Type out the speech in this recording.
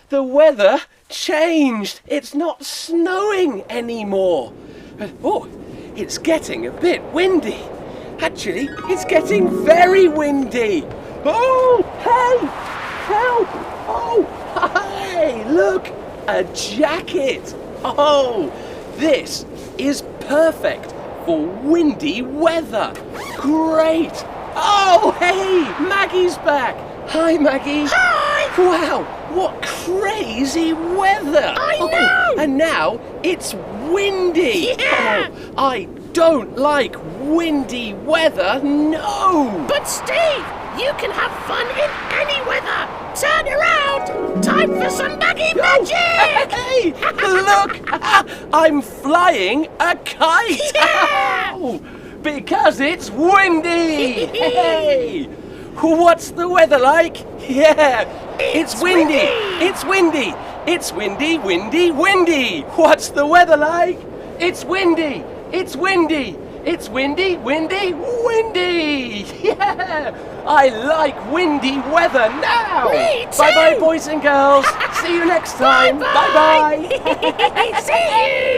the weather changed. It's not snowing anymore. Oh, it's getting a bit windy. Actually, it's getting very windy. Oh, hey, help. Oh, hey, look, a jacket. Oh, this is perfect for windy weather. Great. Oh, hey, Maggie's back. Hi, Maggie. Hi! Wow, what crazy weather. I know! And now it's windy. Yeah. Oh, I don't like windy weather, no. But Steve, you can have fun in any weather. Turn around. Time for some Maggie magic. Hey, look, I'm flying a kite. Yeah. Oh, because it's windy. Hey, what's the weather like? Yeah, it's windy. It's windy. It's windy, windy, windy. What's the weather like? It's windy. It's windy. It's windy, windy, windy. Yeah, I like windy weather now. Me too. Bye-bye, boys and girls. See you next time. Bye-bye. Bye-bye. See you.